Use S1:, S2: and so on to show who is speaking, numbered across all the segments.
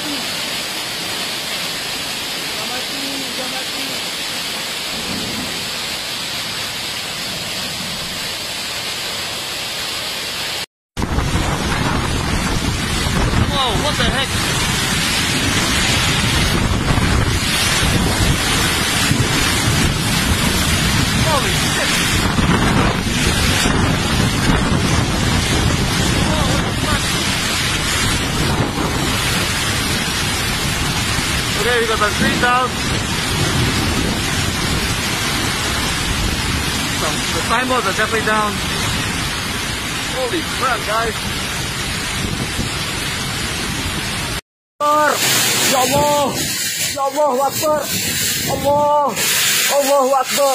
S1: mati. Jangan mati, jangan mati. Wow, what the heck? Holy shit! Okay, we got the street down. The signboards are definitely down. Holy crap, guys. Ya Allah. Ya Allah Akbar. Allah. Allahu Akbar.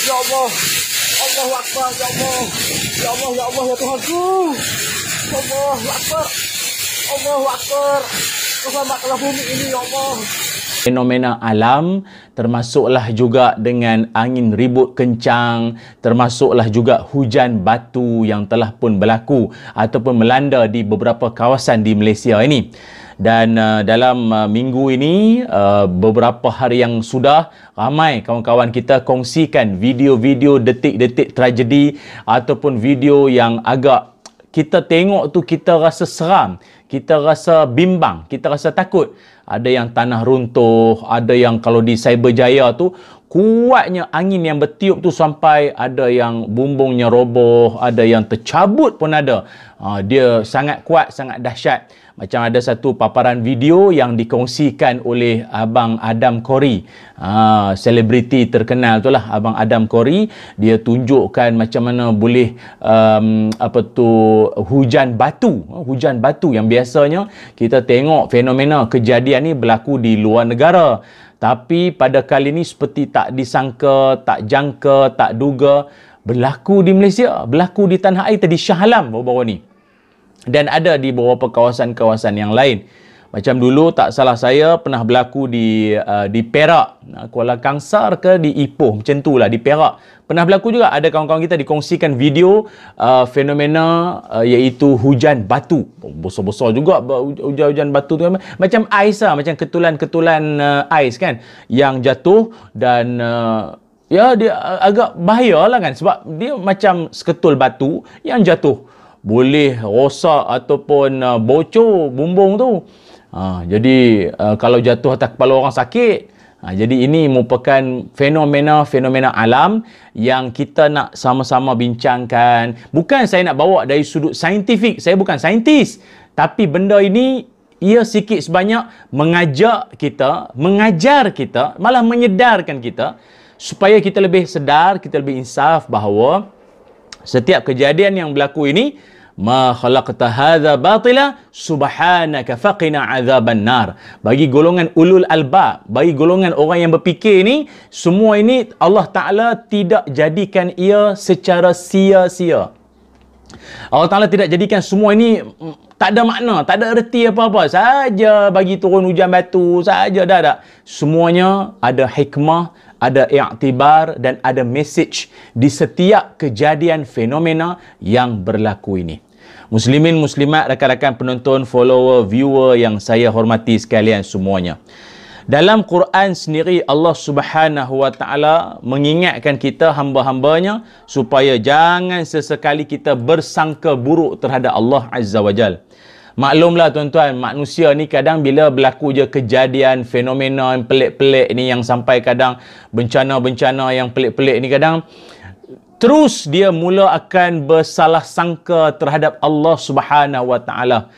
S1: Ya Allah. Allahu Akbar. Ya Allah. Ya Allah, ya Allah, ya Tuhanku. Allahu Akbar. Allahu Akbar. Selamatkanlah bumi ini, ya Allah.
S2: Fenomena alam termasuklah juga dengan angin ribut kencang, termasuklah juga hujan batu yang telah pun berlaku ataupun melanda di beberapa kawasan di Malaysia ini. Dan dalam minggu ini, beberapa hari yang sudah, ramai kawan-kawan kita kongsikan video-video detik-detik tragedi ataupun video yang agak kita tengok tu kita rasa seram, kita rasa bimbang, kita rasa takut. Ada yang tanah runtuh, ada yang kalau di Cyberjaya tu kuatnya angin yang bertiup tu sampai ada yang bumbungnya roboh, ada yang tercabut pun ada. Dia sangat kuat, sangat dahsyat. Macam ada satu paparan video yang dikongsikan oleh Abang Adam Corey, selebriti terkenal tu lah, Abang Adam Corey. Dia tunjukkan macam mana boleh hujan batu yang biasanya kita tengok fenomena kejadian ni berlaku di luar negara. Tapi pada kali ini seperti tak disangka, tak jangka, tak duga, berlaku di Malaysia, berlaku di tanah air di Shah Alam baru-baru ni. Dan ada di beberapa kawasan-kawasan yang lain. Macam dulu tak salah saya pernah berlaku di Perak, Kuala Kangsar ke di Ipoh, macam tu lah di Perak. Pernah berlaku juga, ada kawan-kawan kita dikongsikan video fenomena iaitu hujan batu. Besar-besar juga hujan batu tu, macam ais lah, macam ketulan-ketulan ais kan yang jatuh. Dan ya dia agak bahaya lah kan, sebab dia macam seketul batu yang jatuh, boleh rosak ataupun bocor bumbung tu. Jadi kalau jatuh atas kepala orang sakit. Jadi ini merupakan fenomena-fenomena alam yang kita nak sama-sama bincangkan. Bukan saya nak bawa dari sudut saintifik, saya bukan saintis. Tapi benda ini ia sikit sebanyak mengajar kita, mengajar kita, malah menyedarkan kita supaya kita lebih sedar, kita lebih insaf bahawa setiap kejadian yang berlaku ini, ma khalaqta hadza batila subhanaka faqina azaban nar. Bagi golongan ulul albab, bagi golongan orang yang berfikir ni, semua ini Allah Ta'ala tidak jadikan ia secara sia-sia. Allah Ta'ala tidak jadikan semua ini tak ada makna, tak ada erti apa-apa, saja bagi turun hujan batu saja, dah. Semuanya ada hikmah, ada i'tibar dan ada message di setiap kejadian fenomena yang berlaku ini. Muslimin, muslimat, rakan-rakan penonton, follower, viewer yang saya hormati sekalian semuanya. Dalam Quran sendiri Allah Subhanahu wa Ta'ala mengingatkan kita hamba-hambanya supaya jangan sesekali kita bersangka buruk terhadap Allah Azza wa Jal. Maklumlah tuan-tuan, manusia ni kadang bila berlaku je kejadian, fenomena yang pelik-pelik ni, yang sampai kadang bencana-bencana yang pelik-pelik ni, kadang terus dia mula akan bersalah sangka terhadap Allah Subhanahu wa Ta'ala.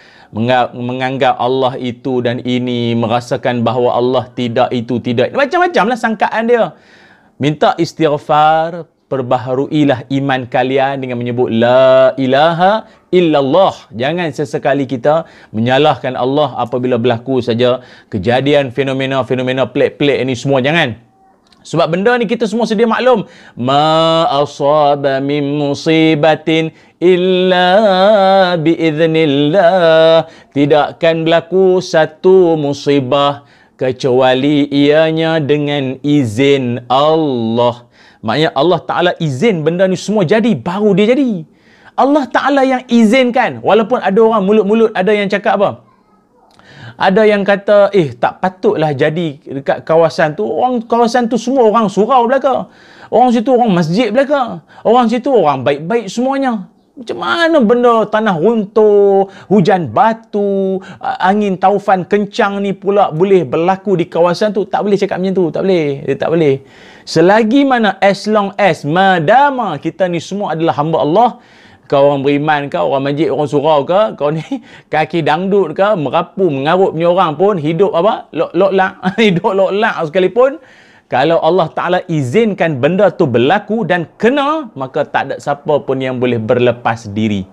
S2: Menganggap Allah itu dan ini, merasakan bahawa Allah tidak itu, tidak. Macam-macam lah sangkaan dia. Minta istighfar, perbaharuilah iman kalian dengan menyebut La ilaha illallah. Jangan sesekali kita menyalahkan Allah apabila berlaku saja kejadian, fenomena-fenomena pelik-pelik ini semua. Jangan. Sebab benda ni kita semua sedia maklum. Ma asaba min musibatin illa biiznillah. Tidak akan berlaku satu musibah kecuali ianya dengan izin Allah. Maknanya Allah Ta'ala izin benda ni semua jadi, baru dia jadi. Allah Ta'ala yang izinkan. Walaupun ada orang mulut-mulut ada yang cakap apa? Ada yang kata, tak patutlah jadi dekat kawasan tu. Kawasan tu semua orang surau belaka. Orang situ orang masjid belaka. Orang situ orang baik-baik semuanya. Macam mana benda tanah runtuh, hujan batu, angin taufan kencang ni pula boleh berlaku di kawasan tu? Tak boleh cakap macam tu. Tak boleh. Dia tak boleh. Selagi mana, as long as, madama kita ni semua adalah hamba Allah, kau orang beriman ke, orang masjid, orang surau ke, kau ni kaki dangdut ke, merapu, mengarut punya orang pun hidup apa? Lok-lak. Hidup lok-lak sekalipun. Kalau Allah Ta'ala izinkan benda tu berlaku dan kena, maka tak ada siapa pun yang boleh berlepas diri.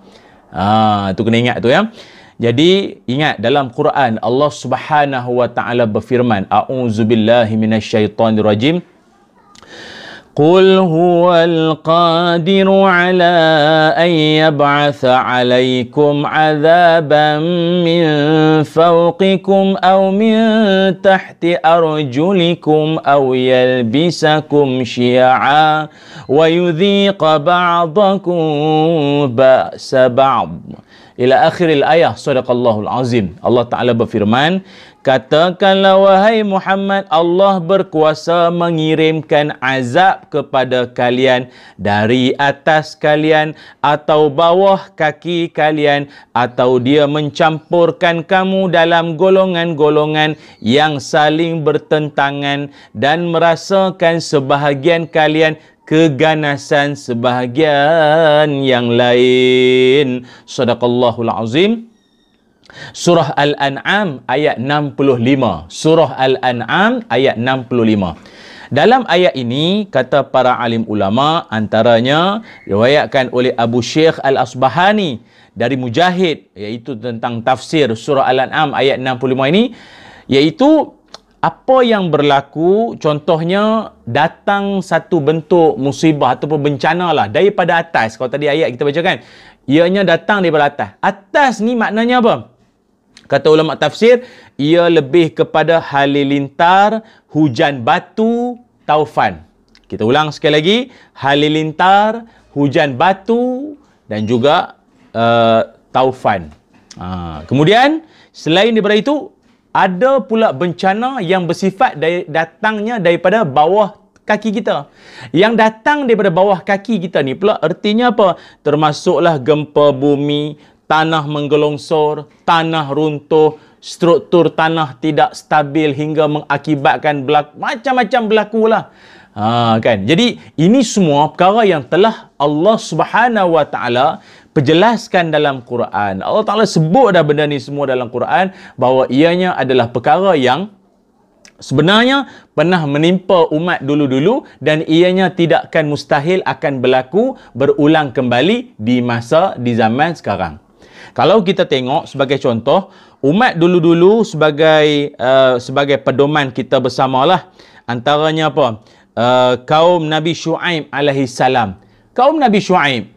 S2: Tu kena ingat tu ya. Jadi ingat dalam Quran Allah Subhanahu wa Ta'ala berfirman, A'udzubillahi minasyaitonirrajim. قل هو القادر على أن يبعث عليكم عذابا من فوقكم أو من تحت أرجلكم أو يلبسكم شيعا ويذيق بعضكم بأس بعض إلى آخر الآية. Sadaqallahul Azim. Allah Ta'ala berfirman, katakanlah wahai Muhammad, Allah berkuasa mengirimkan azab kepada kalian dari atas kalian atau bawah kaki kalian, atau dia mencampurkan kamu dalam golongan-golongan yang saling bertentangan dan merasakan sebahagian kalian keganasan sebahagian yang lain. Sadaqallahul Azim. Surah Al-An'am ayat 65. Surah Al-An'am ayat 65. Dalam ayat ini, kata para alim ulama, antaranya riwayatkan oleh Abu Syekh Al-Asbahani dari Mujahid, iaitu tentang tafsir surah Al-An'am ayat 65 ini, iaitu apa yang berlaku, contohnya datang satu bentuk musibah ataupun bencana lah daripada atas. Kalau tadi ayat kita baca kan, ianya datang daripada atas. Atas ni maknanya apa? Kata ulama tafsir, ia lebih kepada halilintar, hujan batu, taufan. Kita ulang sekali lagi, halilintar, hujan batu dan juga taufan. Kemudian selain daripada itu, ada pula bencana yang bersifat datangnya daripada bawah kaki kita. Yang datang daripada bawah kaki kita ni pula artinya apa? Termasuklah gempa bumi, tanah menggelongsor, tanah runtuh, struktur tanah tidak stabil hingga mengakibatkan macam-macam berlakulah. Kan? Jadi ini semua perkara yang telah Allah Subhanahu wa Ta'ala perjelaskan dalam Quran. Allah Ta'ala sebut dah benda ni semua dalam Quran, bahawa ianya adalah perkara yang sebenarnya pernah menimpa umat dulu-dulu dan ianya tidak akan mustahil akan berlaku berulang kembali di zaman sekarang. Kalau kita tengok sebagai contoh, umat dulu-dulu sebagai pedoman kita bersamalah, antaranya apa? Kaum Nabi Syuaib alaihi salam. Kaum Nabi Syuaib,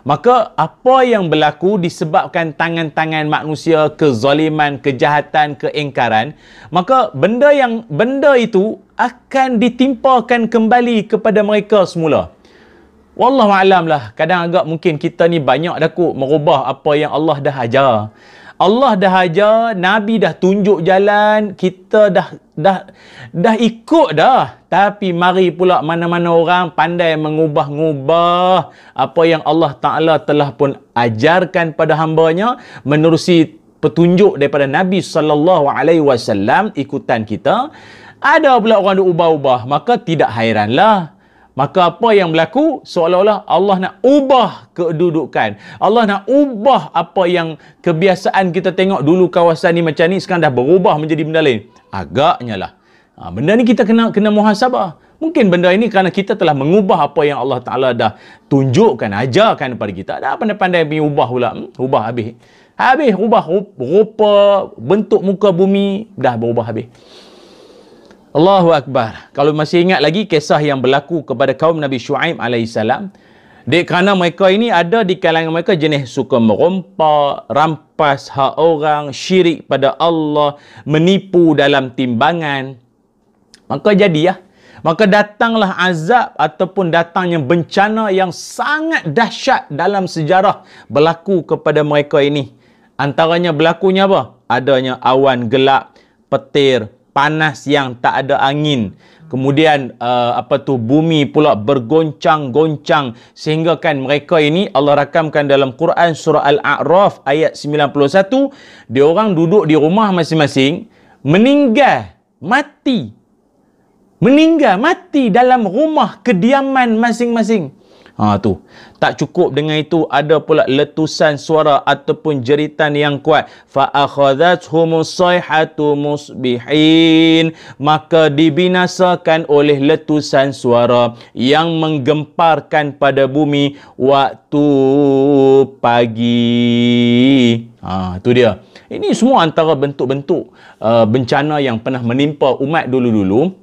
S2: maka apa yang berlaku disebabkan tangan-tangan manusia, kezaliman, kejahatan, keingkaran, maka benda itu akan ditimpakan kembali kepada mereka semula. Wallahu a'lam lah. Kadang agak mungkin kita ni banyak dah kot merubah apa yang Allah dah ajar. Allah dah ajar, Nabi dah tunjuk jalan, kita dah ikut dah. Tapi mari pula mana-mana orang pandai mengubah-ngubah apa yang Allah Ta'ala telah pun ajarkan pada hambanya menerusi petunjuk daripada Nabi SAW, ikutan kita. Ada pula orang duk ubah-ubah, maka tidak hairanlah. Maka apa yang berlaku? Seolah-olah Allah nak ubah kedudukan. Allah nak ubah apa yang kebiasaan kita tengok dulu kawasan ni macam ni, sekarang dah berubah menjadi benda lain. Agaknya lah. Benda ni kita kena muhasabah. Mungkin benda ini kerana kita telah mengubah apa yang Allah Ta'ala dah tunjukkan, ajarkan kepada kita. Dah pandai-pandai ubah pula. Ubah habis. Ubah rupa, bentuk muka bumi, dah berubah habis. Allahu Akbar. Kalau masih ingat lagi kisah yang berlaku kepada kaum Nabi Syuaib alaihissalam, kerana mereka ini ada di kalangan mereka jenis suka merompak, rampas hak orang, syirik pada Allah, menipu dalam timbangan. Maka maka datanglah azab ataupun datangnya bencana yang sangat dahsyat dalam sejarah berlaku kepada mereka ini. Antaranya berlakunya apa? adanya awan gelap, petir, panas yang tak ada angin. Kemudian bumi pula bergoncang-goncang, sehingga kan mereka ini Allah rakamkan dalam Quran surah Al-A'raf ayat 91, dia orang duduk di rumah masing-masing, meninggal mati dalam rumah kediaman masing-masing. Tu. Tak cukup dengan itu, ada pula letusan suara ataupun jeritan yang kuat. Fa akhadhathumus sayhatu musbihin, maka dibinasakan oleh letusan suara yang menggemparkan pada bumi waktu pagi. Itu dia. Ini semua antara bentuk-bentuk bencana yang pernah menimpa umat dulu-dulu.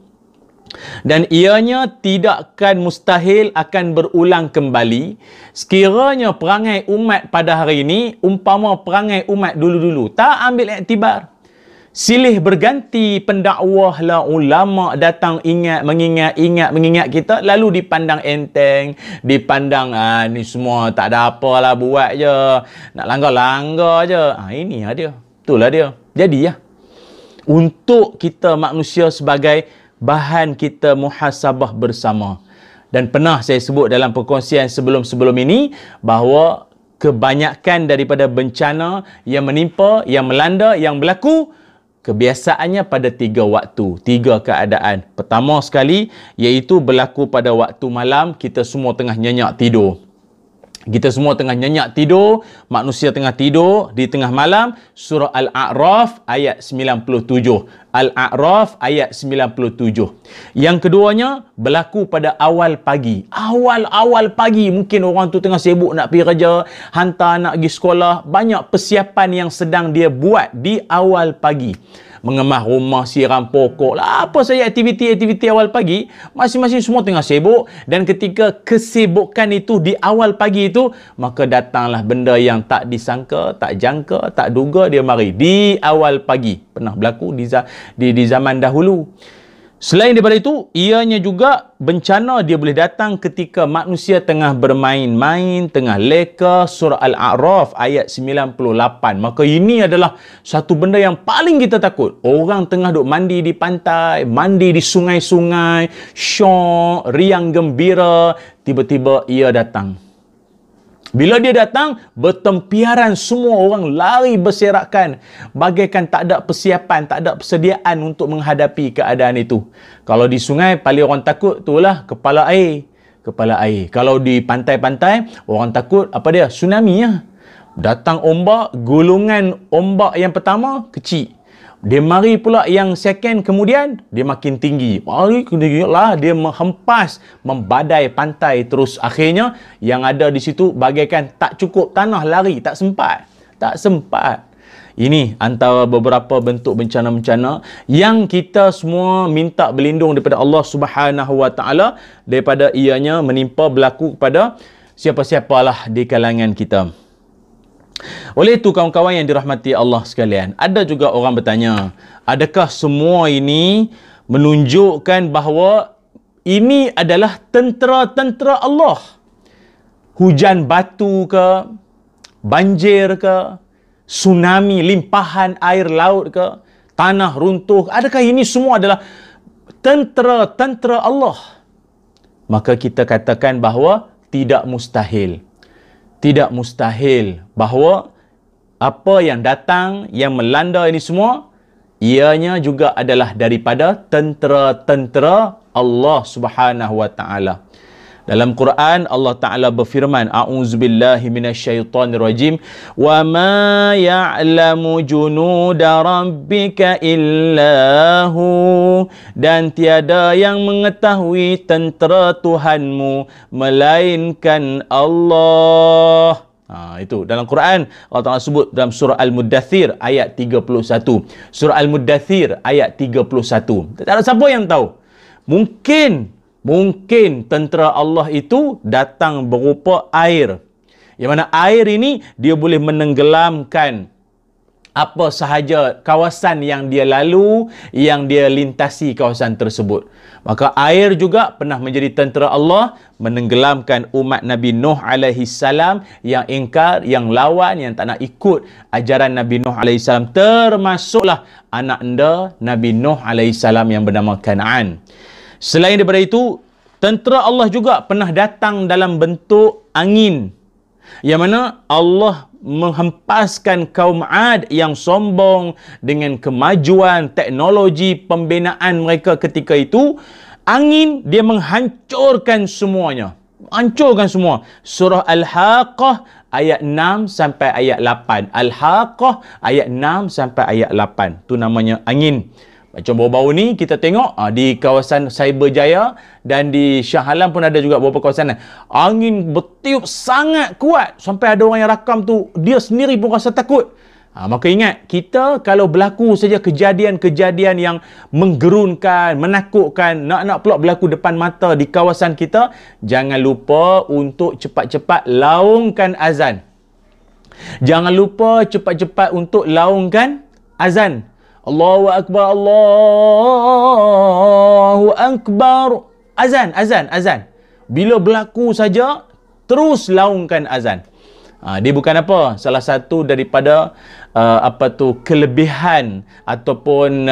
S2: Dan ianya tidakkan mustahil akan berulang kembali sekiranya perangai umat pada hari ini umpama perangai umat dulu-dulu. Tak ambil iktibar. Silih berganti pendakwah lah, ulama datang mengingat kita, lalu dipandang enteng, dipandang ni semua tak ada apalah, buat je, nak langgar-langgar je. Ini dia. Itulah dia. Jadi untuk kita manusia sebagai bahan kita muhasabah bersama. Dan pernah saya sebut dalam perkongsian sebelum-sebelum ini bahawa kebanyakan daripada bencana yang menimpa, yang melanda, yang berlaku, kebiasaannya pada 3 waktu, 3 keadaan. Pertama sekali, iaitu berlaku pada waktu malam, kita semua tengah nyenyak tidur. Kita semua tengah nyenyak tidur, manusia tengah tidur di tengah malam. Surah Al-A'raf ayat 97. Al-A'raf ayat 97. Yang keduanya berlaku pada awal pagi. Awal pagi, mungkin orang tu tengah sibuk nak pergi kerja, hantar anak pergi sekolah, banyak persiapan yang sedang dia buat di awal pagi. Mengemas rumah, siram pokok lah, apa saja aktiviti-aktiviti awal pagi, masing-masing semua tengah sibuk. Dan ketika kesibukan itu di awal pagi itu, maka datanglah benda yang tak disangka, tak jangka, tak duga, dia mari di awal pagi. Pernah berlaku di zaman dahulu. Selain daripada itu, ianya juga bencana dia boleh datang ketika manusia tengah bermain-main, tengah leka. Surah Al-A'raf ayat 98. Maka ini adalah satu benda yang paling kita takut. Orang tengah duk mandi di pantai, mandi di sungai-sungai, syok, riang gembira, tiba-tiba ia datang. Bila dia datang, bertempiaran, semua orang lari berserakan, bagaikan tak ada persiapan, tak ada persediaan untuk menghadapi keadaan itu. Kalau di sungai, paling orang takut itulah kepala air. Kalau di pantai-pantai, orang takut tsunami ya. Datang ombak, gulungan ombak yang pertama kecil. Dia mari pula yang second, kemudian dia makin tinggi. Dia menghempas, membadai pantai terus. Akhirnya yang ada di situ bagaikan tak cukup tanah lari, tak sempat. Ini antara beberapa bentuk bencana-bencana yang kita semua minta berlindung daripada Allah Subhanahu Wa Taala daripada ianya menimpa berlaku kepada siapa-siapalah di kalangan kita. Oleh itu kawan-kawan yang dirahmati Allah sekalian, ada juga orang bertanya, adakah semua ini menunjukkan bahawa ini adalah tentera-tentera Allah? Hujan batu ke, banjir ke, tsunami, limpahan air laut ke, tanah runtuh, adakah ini semua adalah tentera-tentera Allah? Maka kita katakan bahawa tidak mustahil. Tidak mustahil bahawa apa yang datang, yang melanda ini semua, ianya juga adalah daripada tentera-tentera Allah Subhanahu Wa Taala. Dalam Quran Allah Taala berfirman, a'udzubillahi minasyaitonirrajim, wa ma ya'lamu junuda rabbika illahu, dan tiada yang mengetahui tentera Tuhanmu melainkan Allah. Itu dalam Quran Allah Taala sebut dalam surah Al-Muddathir ayat 31. Surah Al-Muddathir ayat 31. Tak ada siapa yang tahu. Mungkin tentera Allah itu datang berupa air. Yang mana air ini dia boleh menenggelamkan apa sahaja kawasan yang dia lalu, yang dia lintasi kawasan tersebut. Maka air juga pernah menjadi tentera Allah, menenggelamkan umat Nabi Nuh alaihi salam yang ingkar, yang lawan, yang tak nak ikut ajaran Nabi Nuh alaihi salam, termasuklah anak anda Nabi Nuh alaihi salam yang bernama Kan'an. Selain daripada itu, tentera Allah juga pernah datang dalam bentuk angin, yang mana Allah menghempaskan kaum Ad yang sombong dengan kemajuan teknologi pembinaan mereka ketika itu. Angin dia menghancurkan semuanya. Hancurkan semua. Surah Al-Haqqah ayat 6 sampai ayat 8. Al-Haqqah ayat 6 sampai ayat 8. Itu namanya angin. Macam baru-baru ni kita tengok di kawasan Cyberjaya dan di Shah Alam pun ada juga beberapa kawasan. Angin bertiup sangat kuat sampai ada orang yang rakam tu dia sendiri pun rasa takut. Maka ingat, kita kalau berlaku saja kejadian-kejadian yang menggerunkan, menakutkan, nak pula berlaku depan mata di kawasan kita, jangan lupa untuk cepat-cepat laungkan azan. Jangan lupa cepat-cepat untuk laungkan azan. Allahu Akbar, Allahu Akbar. Azan. Bila berlaku saja, terus laungkan azan. Dia bukan apa, salah satu daripada kelebihan ataupun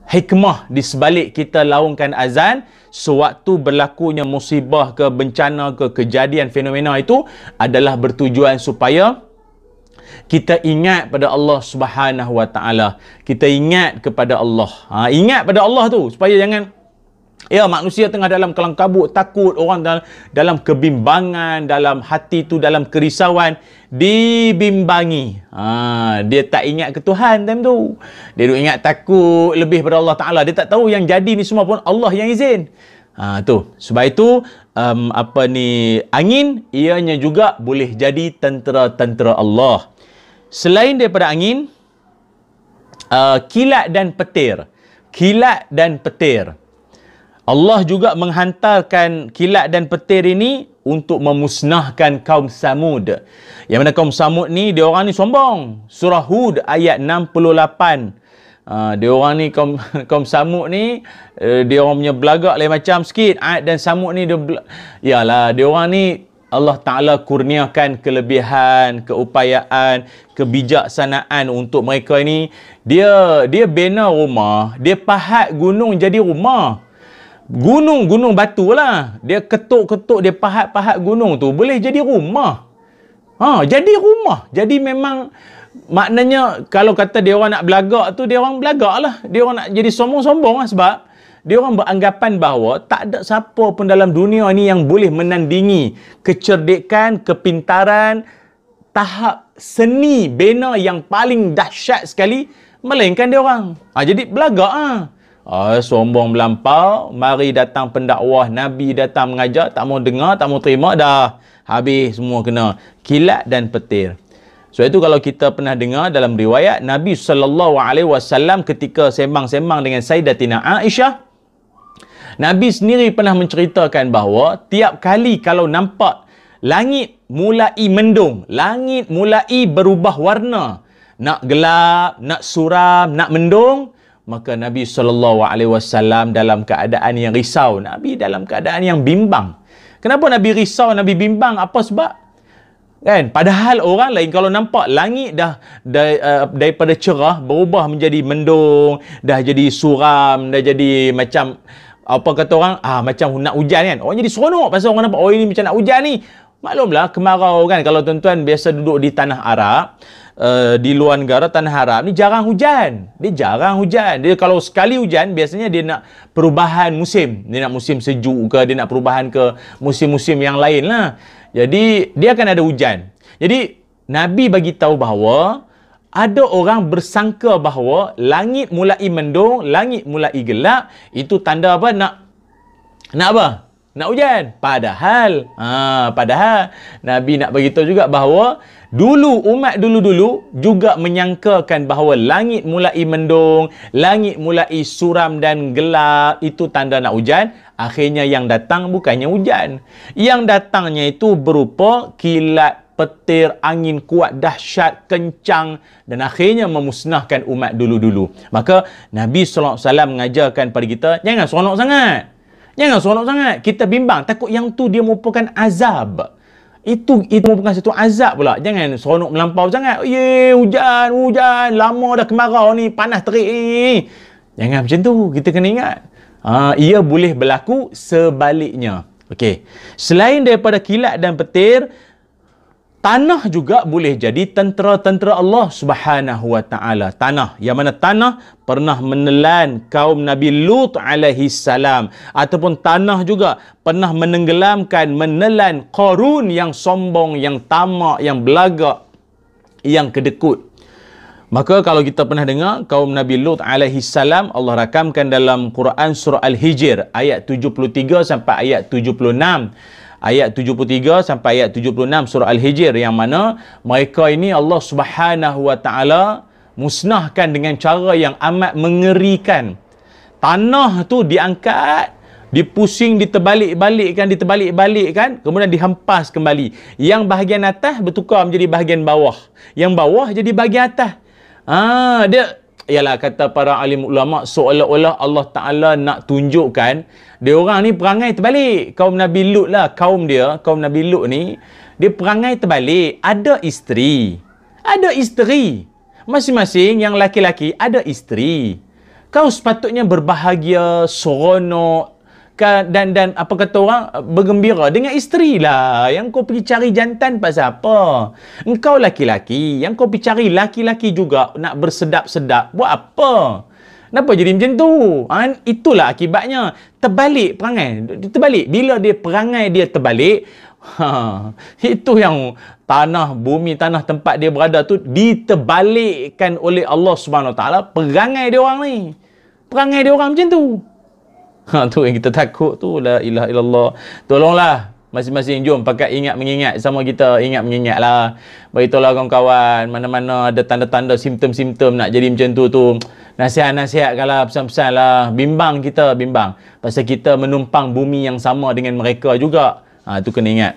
S2: hikmah di sebalik kita laungkan azan sewaktu berlakunya musibah ke bencana ke kejadian fenomena itu adalah bertujuan supaya kita ingat pada Allah Subhanahu Wa Taala. Kita ingat kepada Allah. Ingat pada Allah tu supaya jangan manusia tengah dalam kelam kabut, takut, orang dalam kebimbangan, dalam hati tu dalam kerisauan, dibimbangi. Dia tak ingat ke Tuhan time tu. Dia duk ingat takut lebih pada Allah Taala. Dia tak tahu yang jadi ni semua pun Allah yang izin. Tu. Sebab itu angin ianya juga boleh jadi tentera-tentera Allah. Selain daripada angin, kilat dan petir. Kilat dan petir. Allah juga menghantarkan kilat dan petir ini untuk memusnahkan kaum Samud. Yang mana kaum Samud ni, dia orang ni sombong. Surah Hud ayat 68. Dia orang ni, kaum Samud ni, dia orang punya belagak lain macam sikit. Ad dan Samud ni, dia orang ni, Allah Ta'ala kurniakan kelebihan, keupayaan, kebijaksanaan untuk mereka ni. Dia bina rumah, dia pahat gunung jadi rumah. Gunung batu lah. Dia ketuk-ketuk, dia pahat-pahat gunung tu. Boleh jadi rumah. Jadi rumah. Jadi memang, maknanya, kalau kata dia orang nak belagak tu, dia orang belagak lah. Dia orang nak jadi sombong-sombong lah sebab dia orang beranggapan bahawa tak ada siapa pun dalam dunia ni yang boleh menandingi kecerdikan, kepintaran, tahap seni bina yang paling dahsyat sekali, melainkan dia orang. Jadi belagak lah. Sombong melampau, mari datang pendakwah, Nabi datang mengajar, tak mau dengar, tak mau terima, dah habis semua kena kilat dan petir. So itu kalau kita pernah dengar dalam riwayat Nabi SAW ketika sembang-sembang dengan Sayyidatina Aisyah, Nabi sendiri pernah menceritakan bahawa tiap kali kalau nampak langit mulai mendung, langit mulai berubah warna, nak gelap, nak suram, nak mendung, maka Nabi SAW dalam keadaan yang risau. Nabi dalam keadaan yang bimbang. Kenapa Nabi risau, Nabi bimbang? Apa sebab? Kan? Padahal orang lain kalau nampak langit daripada cerah berubah menjadi mendung, dah jadi suram, dah jadi macam, apa kata orang? Macam nak hujan kan? Orang jadi seronok pasal orang nampak, ini macam nak hujan ni. Maklumlah kemarau kan. Kalau tuan-tuan biasa duduk di tanah Arab, di luar negara, tanah Arab ni jarang hujan. Dia jarang hujan. Dia kalau sekali hujan, biasanya dia nak perubahan musim. Dia nak musim sejuk ke, dia nak perubahan ke musim-musim yang lain lah. Jadi, dia akan ada hujan. Jadi, Nabi bagi tahu bahawa ada orang bersangka bahawa langit mulai mendung, langit mulai gelap, itu tanda apa? Nak apa? Nak hujan. Padahal Nabi nak beritahu juga bahawa dulu, umat dulu-dulu juga menyangkakan bahawa langit mulai mendung, langit mulai suram dan gelap, itu tanda nak hujan. Akhirnya yang datang bukannya hujan. Yang datangnya itu berupa kilat petir, angin kuat, dahsyat, kencang dan akhirnya memusnahkan umat dulu-dulu. Maka Nabi SAW mengajarkan pada kita, jangan seronok sangat. Jangan seronok sangat. Kita bimbang, takut yang tu dia merupakan azab. Itu merupakan satu azab pula. Jangan seronok melampau sangat. Hujan, lama dah kemarau ni, panas terik ni. Jangan macam tu. Kita kena ingat. Ia boleh berlaku sebaliknya. Okey. Selain daripada kilat dan petir, tanah juga boleh jadi tentera-tentera Allah Subhanahu wa taala. Tanah, yang mana tanah pernah menelan kaum Nabi Lut alaihi salam, ataupun tanah juga pernah menenggelamkan, menelan Qarun yang sombong, yang tamak, yang belagak, yang kedekut. Maka kalau kita pernah dengar kaum Nabi Lut alaihi salam, Allah rakamkan dalam Quran surah Al-Hijr ayat 73 sampai ayat 76. Ayat 73 sampai ayat 76 surah Al-Hijr, yang mana mereka ini Allah Subhanahu wa taala musnahkan dengan cara yang amat mengerikan. Tanah tu diangkat, dipusing, diterbalik-balikkan, kemudian dihempas kembali. Yang bahagian atas bertukar menjadi bahagian bawah. Yang bawah jadi bahagian atas. Dia ialah kata para alim ulama, seolah-olah Allah Ta'ala nak tunjukkan dia orang ni perangai terbalik. Kaum Nabi Lut lah, kaum Nabi Lut ni, dia perangai terbalik. Ada isteri. Masing-masing yang laki-laki ada isteri. Kau sepatutnya berbahagia, seronok, dan apa kata orang, bergembira dengan isteri lah. Yang kau pergi cari jantan pasal apa? Engkau laki-laki, yang kau pergi cari laki-laki juga nak bersedap-sedap, buat apa? Kenapa jadi macam tu? Itulah akibatnya. Terbalik perangai. Terbalik. Bila dia perangai dia terbalik, itu yang tanah, bumi, tanah tempat dia berada tu diterbalikkan oleh Allah Subhanahu Wa Taala. Perangai dia orang ni. Perangai dia orang macam tu. Tu yang kita takut tu. La ilaha illallah. Tolonglah masing-masing, jom pakai ingat mengingat sama kita. Ingat mengingat lah. Beritahulah kawan-kawan, mana-mana ada tanda-tanda simptom-simptom nak jadi macam tu. Nasihat-nasihatkanlah, pesan-pesan lah. Bimbang kita, bimbang. Pasal kita menumpang bumi yang sama dengan mereka juga. Tu kena ingat.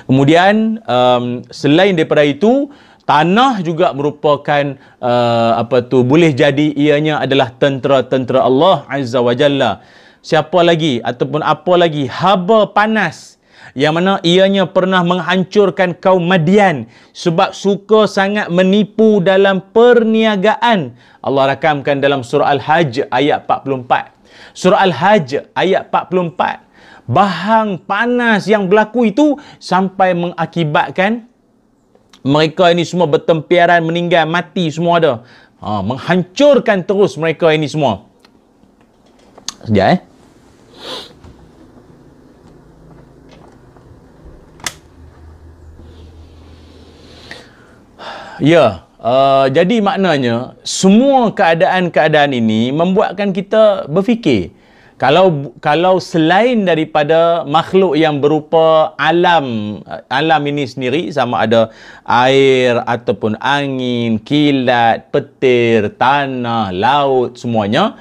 S2: Kemudian selain daripada itu, tanah juga merupakan boleh jadi ianya adalah tentera-tentera Allah Azza wa Jalla. Siapa lagi ataupun apa lagi? Haba panas, yang mana ianya pernah menghancurkan kaum Madian sebab suka sangat menipu dalam perniagaan. Allah rakamkan dalam surah Al-Hajj ayat 44. Surah Al-Hajj ayat 44. Bahang panas yang berlaku itu sampai mengakibatkan mereka ini semua bertempiaran, meninggal, mati semua ada. Menghancurkan terus mereka ini semua. Sekejap jadi maknanya semua keadaan-keadaan ini membuatkan kita berfikir. Kalau selain daripada makhluk yang berupa alam ini sendiri, sama ada air ataupun angin, kilat, petir, tanah, laut, semuanya,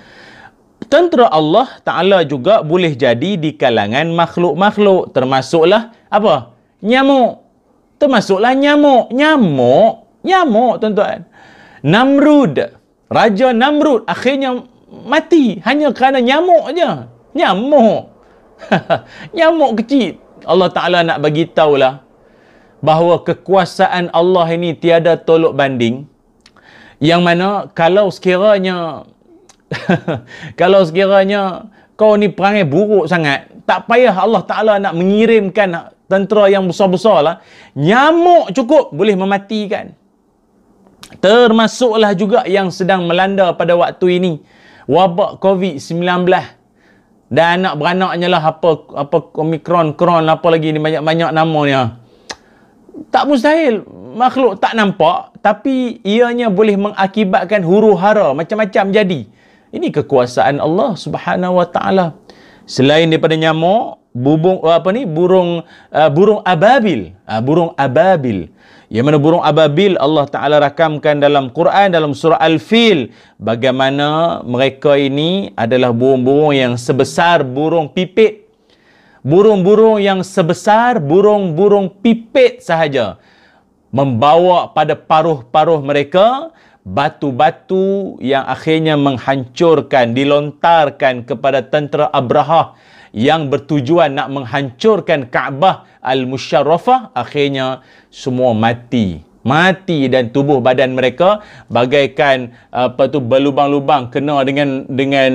S2: tentera Allah Ta'ala juga boleh jadi di kalangan makhluk-makhluk. Termasuklah apa? Nyamuk. Termasuklah nyamuk. Nyamuk, tuan-tuan. Namrud. Raja Namrud akhirnya mati hanya kerana nyamuk aja. Nyamuk. Nyamuk kecil. Allah Ta'ala nak bagi tahulah bahawa kekuasaan Allah ini tiada tolok banding. Yang mana kalau sekiranya kau ni perangai buruk sangat, tak payah Allah Ta'ala nak mengirimkan tentera yang besar-besar lah. Nyamuk cukup boleh mematikan. Termasuklah juga yang sedang melanda pada waktu ini, wabak COVID-19 dan anak beranaknya lah, apa Omicron, apa lagi ni, banyak-banyak namanya. Tak mustahil makhluk tak nampak, tapi ianya boleh mengakibatkan huru-hara, macam-macam jadi. Ini kekuasaan Allah Subhanahu wa taala. Selain daripada nyamuk, burung ababil. Burung ababil. Yang mana burung ababil Allah Ta'ala rakamkan dalam Quran, dalam surah Al-Fil, bagaimana mereka ini adalah burung-burung yang sebesar burung pipit. burung-burung yang sebesar burung-burung pipit sahaja, membawa pada paruh-paruh mereka batu-batu yang akhirnya menghancurkan, dilontarkan kepada tentera Abrahah yang bertujuan nak menghancurkan Kaabah Al-Musyarrafah. Akhirnya semua mati dan tubuh badan mereka bagaikan berlubang-lubang kena dengan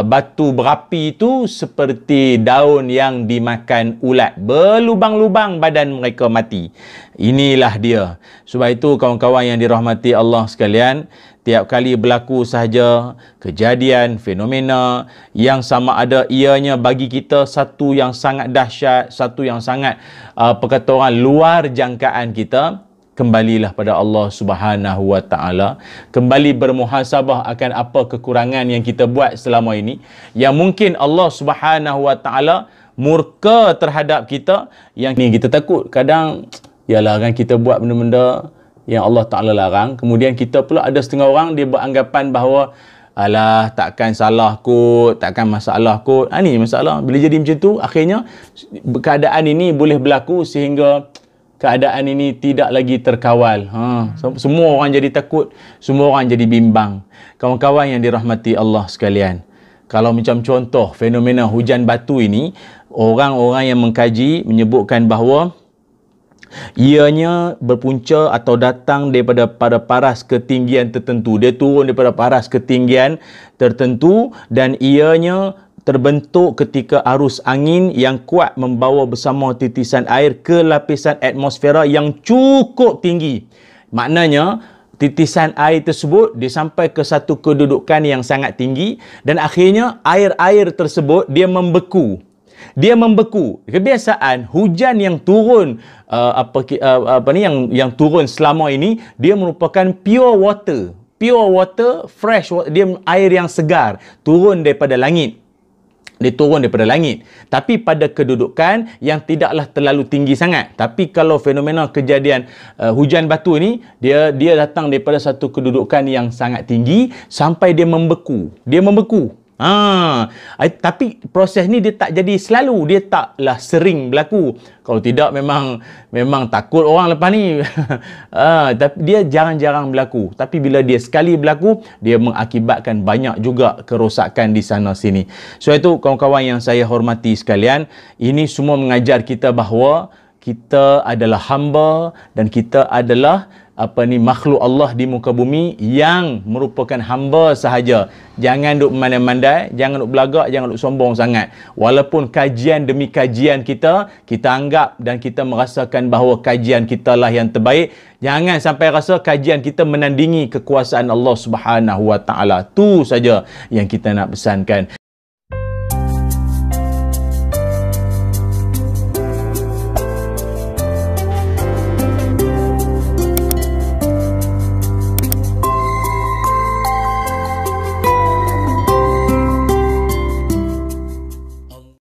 S2: batu berapi itu, seperti daun yang dimakan ulat, berlubang-lubang badan mereka mati. Inilah dia. Sebab itu kawan-kawan yang dirahmati Allah sekalian, tiap kali berlaku sahaja kejadian, fenomena yang sama ada ianya bagi kita satu yang sangat dahsyat, satu yang sangat perkataan luar jangkaan kita, kembalilah pada Allah Subhanahu wa taala, kembali bermuhasabah akan apa kekurangan yang kita buat selama ini, yang mungkin Allah Subhanahu wa taala murka terhadap kita. Yang ni kita takut kadang, yalah kan kita buat benda-benda yang Allah Taala larang, kemudian kita pula ada setengah orang dia beranggapan bahawa alah takkan salah kot, takkan masalah kot. Ni masalah. Bila jadi macam tu, akhirnya keadaan ini boleh berlaku sehingga keadaan ini tidak lagi terkawal. Semua orang jadi takut, semua orang jadi bimbang. Kawan-kawan yang dirahmati Allah sekalian, kalau macam contoh fenomena hujan batu ini, orang-orang yang mengkaji menyebutkan bahawa ianya berpunca atau datang daripada paras ketinggian tertentu. Dia turun daripada paras ketinggian tertentu dan ianya terbentuk ketika arus angin yang kuat membawa bersama titisan air ke lapisan atmosfera yang cukup tinggi. Maknanya titisan air tersebut dia sampai ke satu kedudukan yang sangat tinggi dan akhirnya air-air tersebut dia membeku. Kebiasaan hujan yang turun yang turun selama ini dia merupakan pure water, fresh water, dia air yang segar, turun daripada langit. Tapi pada kedudukan yang tidaklah terlalu tinggi sangat. Tapi kalau fenomena kejadian hujan batu ini, dia datang daripada satu kedudukan yang sangat tinggi sampai dia membeku. Tapi proses ni dia tak jadi selalu, dia taklah sering berlaku. Kalau tidak memang takut orang lepas ni. Tapi dia jarang-jarang berlaku. Tapi bila dia sekali berlaku, dia mengakibatkan banyak juga kerosakan di sana sini. So itu kawan-kawan yang saya hormati sekalian, ini semua mengajar kita bahawa kita adalah hamba dan kita adalah makhluk Allah di muka bumi yang merupakan hamba sahaja. Jangan duk mandai-mandai, jangan duk belagak, jangan duk sombong sangat. Walaupun kajian demi kajian kita anggap dan kita merasakan bahawa kajian kita lah yang terbaik, jangan sampai rasa kajian kita menandingi kekuasaan Allah Subhanahu wa taala. Tu saja yang kita nak pesankan.